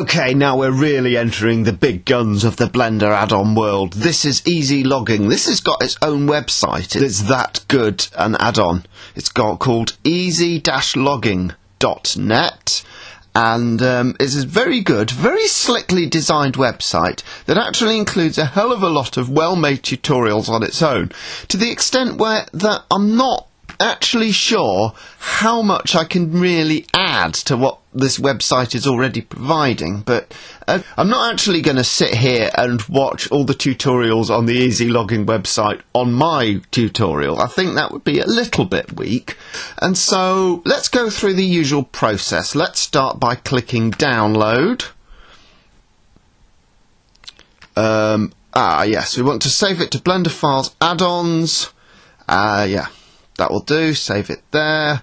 Okay, now we're really entering the big guns of the Blender add-on world. This is Easy Logging. This has got its own website. It's that good an add-on. It's called easy-logging.net. And it's a very good, very slickly designed website that actually includes a hell of a lot of well-made tutorials on its own, to the extent where that I'm not actually sure how much I can really add to what this website is already providing, but I'm not actually going to sit here and watch all the tutorials on the Easy Logging website on my tutorial. I think that would be a little bit weak, and so let's go through the usual process. Let's start by clicking download. Yes, we want to save it to Blender Files Add-ons. Yeah, that will do. Save it there.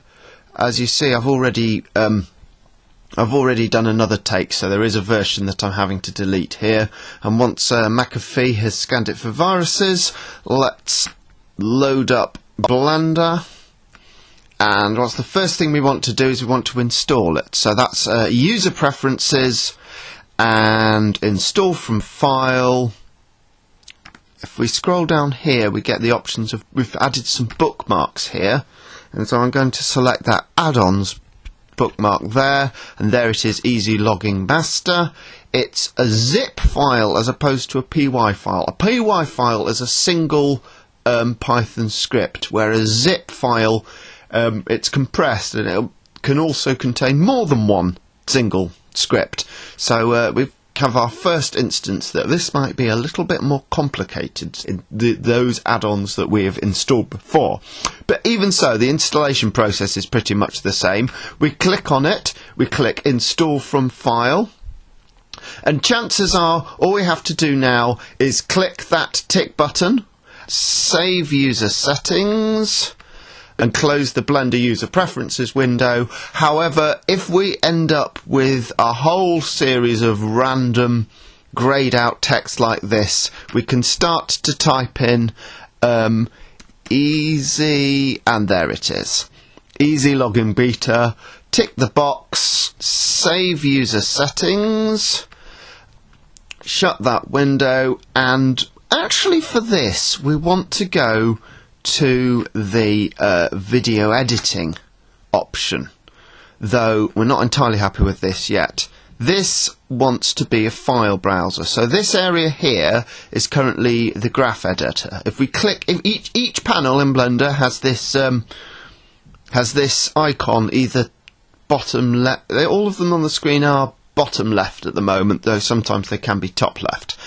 As you see, I've already done another take, so there is a version that I'm having to delete here. And once McAfee has scanned it for viruses, let's load up Blender. And what's the first thing we want to do is we want to install it. So that's user preferences and install from file. If we scroll down here, we get the options of, we've added some bookmarks here, and so I'm going to select that add-ons bookmark there, and there it is, Easy Logging Master. It's a zip file as opposed to a PY file. A PY file is a single Python script, whereas a zip file, it's compressed and it can also contain more than one single script. So we have our first instance that this might be a little bit more complicated in those add-ons that we have installed before. But even so, the installation process is pretty much the same. We click on it, we click install from file, and chances are all we have to do now is click that tick button, save user settings, and close the Blender user preferences window. However, if we end up with a whole series of random grayed out text like this, we can start to type in easy, and there it is, Easy Logging Beta, tick the box, save user settings, shut that window, and actually for this we want to go to the video editing option, though we're not entirely happy with this yet. This wants to be a file browser, so this area here is currently the graph editor. If we click, if each panel in Blender has this icon, either bottom left. All of them on the screen are bottom left at the moment, though sometimes they can be top left.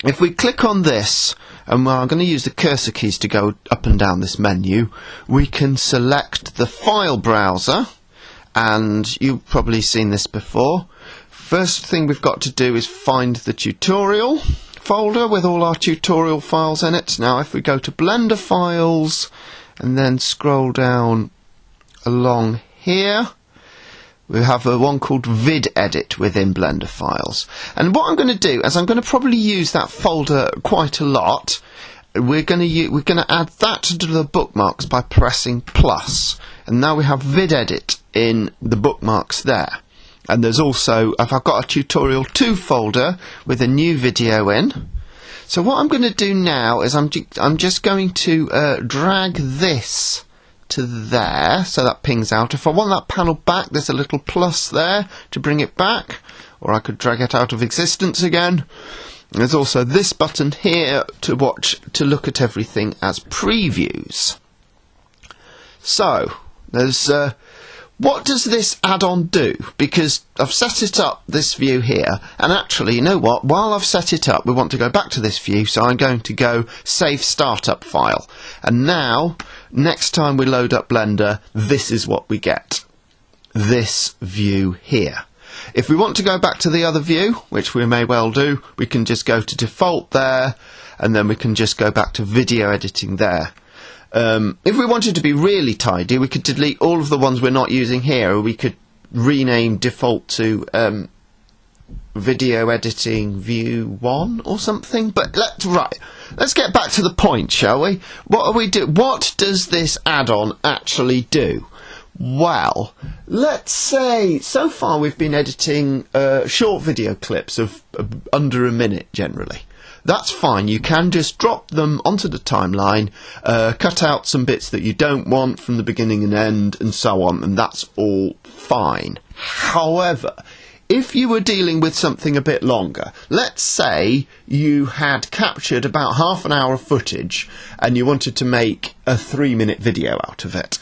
If we click on this, and I'm going to use the cursor keys to go up and down this menu, we can select the file browser, and you've probably seen this before. First thing we've got to do is find the tutorial folder with all our tutorial files in it. Now if we go to Blender Files and then scroll down along here, we have one called Vid Edit within Blender Files. And what I'm going to do is I'm going to probably use that folder quite a lot. We're going to add that to the bookmarks by pressing plus. And now we have Vid Edit in the bookmarks there. And there's also, I've got a tutorial 2 folder with a new video in. So what I'm going to do now is I'm just going to drag this to there, so that pings out. If I want that panel back, there's a little plus there to bring it back, or I could drag it out of existence again. There's also this button here to look at everything as previews. So there's what does this add-on do? Because I've set it up, this view here, and actually, you know what, while I've set it up we want to go back to this view, so I'm going to go save startup file, and now next time we load up Blender, this is what we get, this view here. If we want to go back to the other view, which we may well do, we can just go to default there, and then we can just go back to video editing there. If we wanted to be really tidy, we could delete all of the ones we're not using here, or we could rename default to video editing view 1 or something. But let's get back to the point, shall we? What does this add-on actually do? Well, let's say so far we've been editing short video clips of under a minute generally. That's fine. You can just drop them onto the timeline, cut out some bits that you don't want from the beginning and end and so on, and that's all fine. However, if you were dealing with something a bit longer, let's say you had captured about half an hour of footage and you wanted to make a 3-minute video out of it.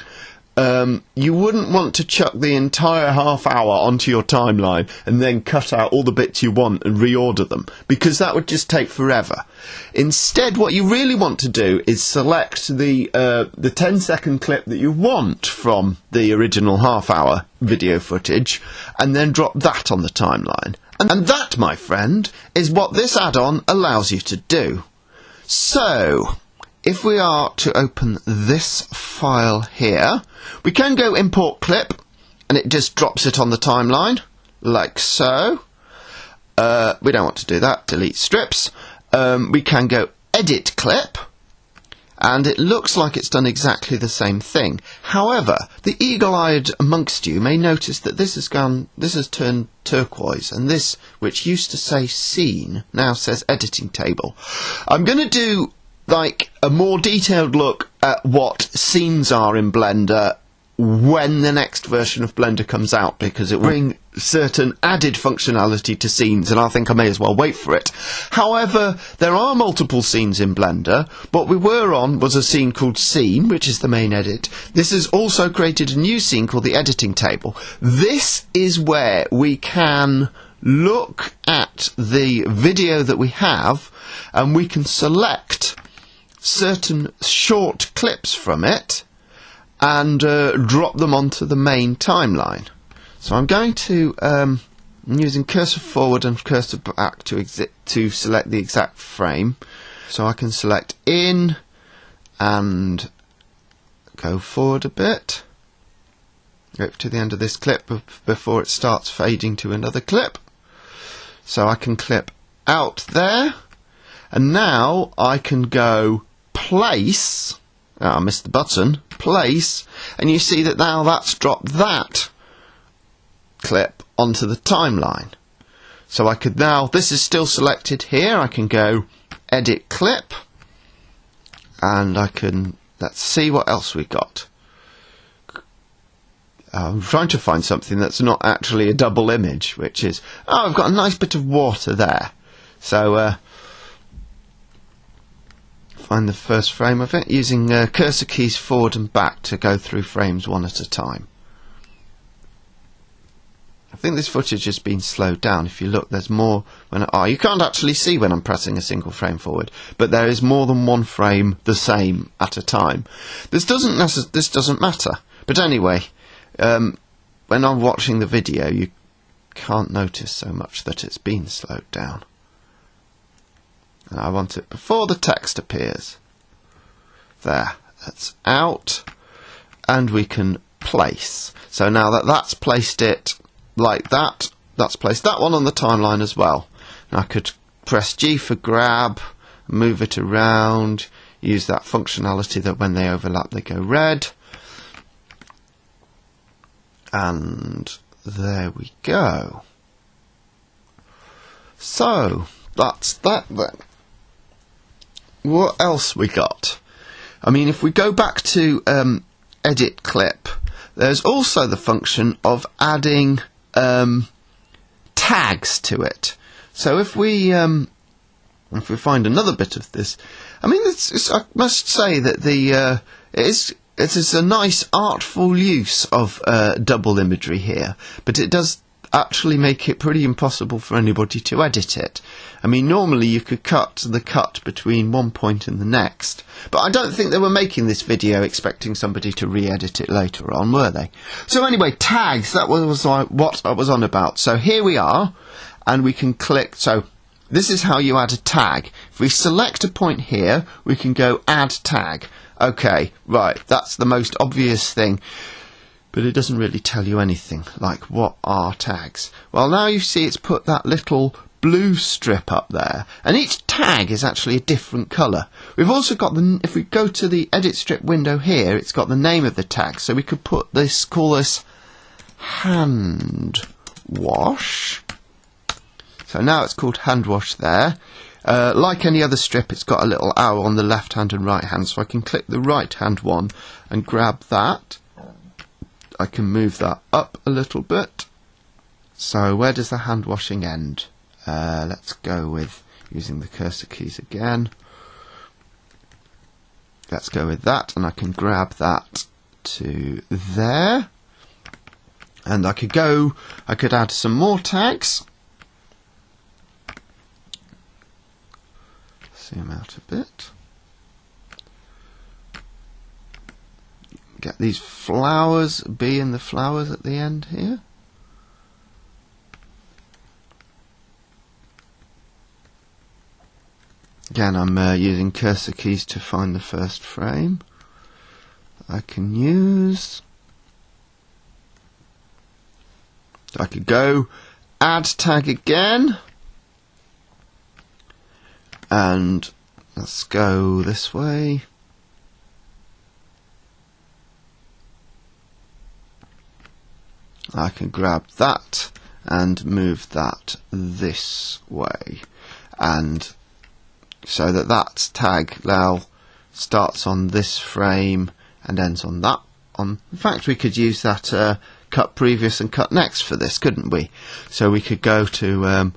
You wouldn't want to chuck the entire half hour onto your timeline and then cut out all the bits you want and reorder them, because that would just take forever. Instead, what you really want to do is select the 10-second clip that you want from the original half-hour video footage and then drop that on the timeline. And that, my friend, is what this add-on allows you to do. So, if we are to open this file here, we can go import clip, and it just drops it on the timeline, like so. We don't want to do that, delete strips. We can go edit clip, and it looks like it's done exactly the same thing. However, the eagle-eyed amongst you may notice that this has turned turquoise, and this, which used to say scene, now says editing table. I'm going to do like a more detailed look at what scenes are in Blender when the next version of Blender comes out, because it will bring certain added functionality to scenes, and I think I may as well wait for it. However, there are multiple scenes in Blender. What we were on was a scene called Scene, which is the main edit. This has also created a new scene called the editing table. This is where we can look at the video that we have, and we can select certain short clips from it and drop them onto the main timeline. So I'm going to I'm using cursor forward and cursor back to select the exact frame. So I can select in and go forward a bit, go up to the end of this clip before it starts fading to another clip. So I can clip out there, and now I can go place. I missed the button. Place, and you see that now that's dropped that clip onto the timeline. So I could now, this is still selected here, I can go edit clip, and I can, let's see what else we got. I'm trying to find something that's not actually a double image, which is, oh, I've got a nice bit of water there. So find the first frame of it, using cursor keys forward and back to go through frames one at a time. I think this footage has been slowed down. If you look, there's more when you can't actually see when I'm pressing a single frame forward, but there is more than one frame the same at a time. This doesn't matter. But anyway, when I'm watching the video, you can't notice so much that it's been slowed down. And I want it before the text appears. There, that's out, and we can place. So now that that's placed it like that, that's placed that one on the timeline as well. And I could press G for grab, move it around, use that functionality that when they overlap they go red. And there we go. So, that's that then. What else we got? I mean, if we go back to edit clip, there's also the function of adding tags to it. So if we find another bit of this, I mean, I must say that it is a nice artful use of double imagery here, but it does actually make it pretty impossible for anybody to edit it. I mean, normally you could cut the cut between one point and the next, but I don't think they were making this video expecting somebody to re-edit it later on, were they? So anyway, tags, that was what I was on about. So here we are, and we can click, so this is how you add a tag. If we select a point here, we can go add tag. Okay, right, that's the most obvious thing. But it doesn't really tell you anything, like what are tags. Well, now you see it's put that little blue strip up there, and each tag is actually a different colour. We've also got if we go to the edit strip window here, it's got the name of the tag, so we could call this hand wash. So now it's called hand wash there. Like any other strip, it's got a little arrow on the left hand and right hand, so I can click the right hand one and grab that. I can move that up a little bit. So where does the hand washing end? Let's go with using the cursor keys again. Let's go with that, and I can grab that to there. And I could add some more tags. Zoom out a bit. Get these flowers, B in the flowers at the end here. Again, I'm using cursor keys to find the first frame I can use. I could go add tag again, and let's go this way. I can grab that and move that this way, and so that tag now starts on this frame and ends on that. In fact, we could use that cut previous and cut next for this, couldn't we? So we could go to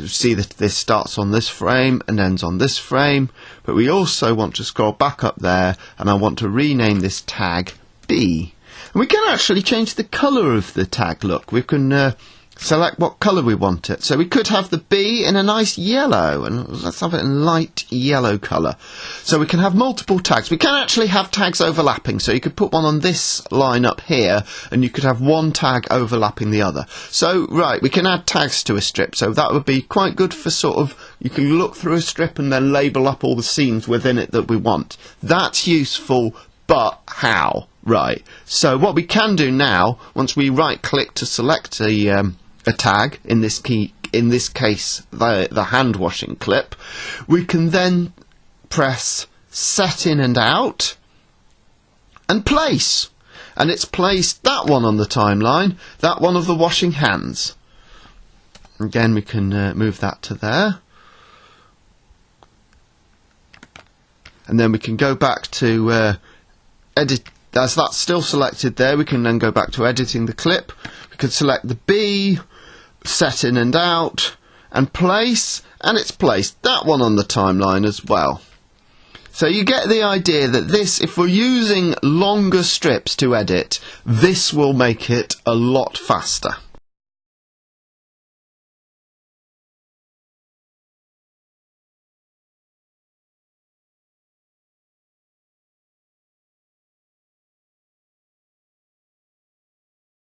see that this starts on this frame and ends on this frame, but we also want to scroll back up there, and I want to rename this tag B. And we can actually change the colour of the tag. Look, we can select what colour we want it. So we could have the B in a nice yellow, and let's have it in light yellow colour. So we can have multiple tags. We can actually have tags overlapping, so you could put one on this line up here, and you could have one tag overlapping the other. So, right, we can add tags to a strip, so that would be quite good for sort of, you can look through a strip and then label up all the scenes within it that we want. That's useful, but how? Right, so what we can do now, once we right click to select a tag, in this case the hand washing clip, we can then press set in and out and place, and it's placed that one on the timeline, that one of the washing hands. Again, we can move that to there, and then we can go back to edit. As that's still selected there, we can then go back to editing the clip. We could select the B, set in and out, and place, and it's placed that one on the timeline as well. So you get the idea that this, if we're using longer strips to edit, this will make it a lot faster.